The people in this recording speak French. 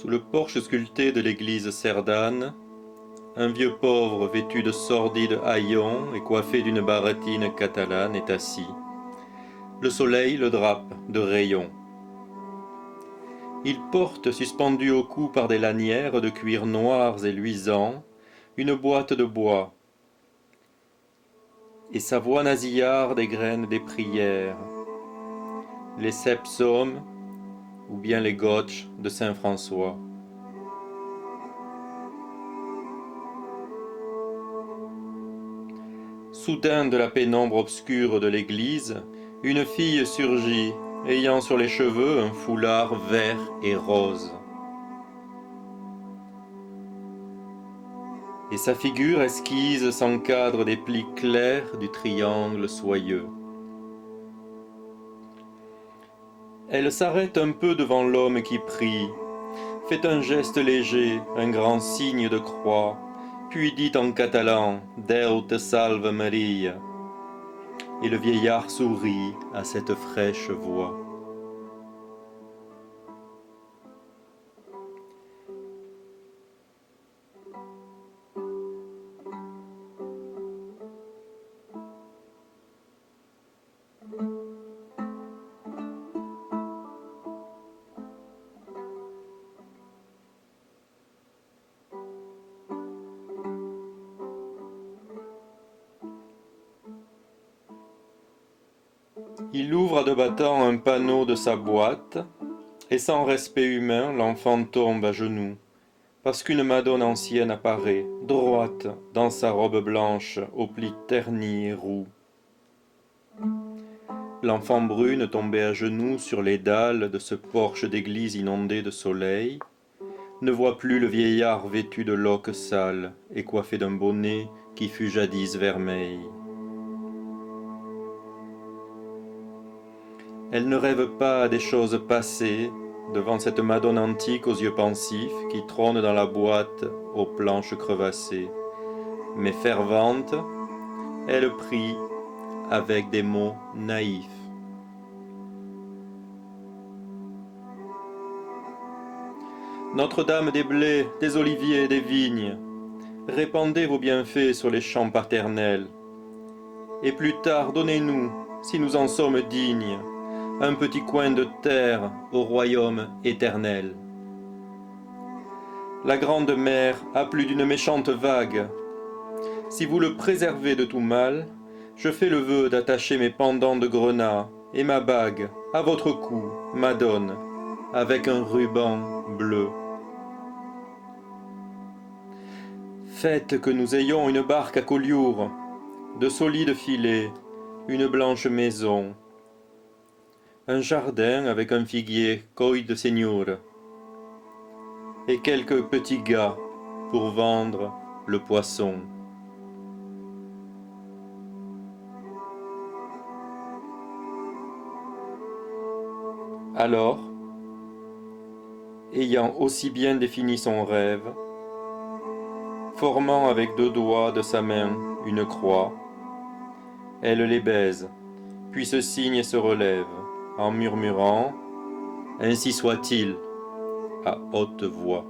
Sous le porche sculpté de l'église Cerdane, un vieux pauvre vêtu de sordide haillons et coiffé d'une baratine catalane est assis. Le soleil le drape de rayons. Il porte, suspendue au cou par des lanières de cuir noirs et luisants, une boîte de bois, et sa voix nasillarde égrène des prières, les sept psaumes ou bien les gotches de saint François. Soudain de la pénombre obscure de l'église, une fille surgit, ayant sur les cheveux un foulard vert et rose. Et sa figure esquisse s'encadre des plis clairs du triangle soyeux. Elle s'arrête un peu devant l'homme qui prie, fait un geste léger, un grand signe de croix, puis dit en catalan « Déu te salve Maria ». Et le vieillard sourit à cette fraîche voix. Il ouvre à deux battants un panneau de sa boîte, et sans respect humain, l'enfant tombe à genoux, parce qu'une madone ancienne apparaît, droite, dans sa robe blanche, aux plis ternis et roux. L'enfant brune tombé à genoux sur les dalles de ce porche d'église inondé de soleil, ne voit plus le vieillard vêtu de loques sales et coiffé d'un bonnet qui fut jadis vermeil. Elle ne rêve pas à des choses passées devant cette madone antique aux yeux pensifs qui trône dans la boîte aux planches crevassées. Mais fervente, elle prie avec des mots naïfs. Notre-Dame des blés, des oliviers et des vignes, répandez vos bienfaits sur les champs paternels. Et plus tard, donnez-nous, si nous en sommes dignes, un petit coin de terre au royaume éternel. La grande mer a plus d'une méchante vague. Si vous le préservez de tout mal, je fais le vœu d'attacher mes pendants de grenat et ma bague à votre cou, madone, avec un ruban bleu. Faites que nous ayons une barque à Collioure, de solides filets, une blanche maison, un jardin avec un figuier Coy de Seigneur, et quelques petits gars pour vendre le poisson. Alors, ayant aussi bien défini son rêve, formant avec deux doigts de sa main une croix, elle les baise, puis se signe et se relève, en murmurant « Ainsi soit-il » à haute voix.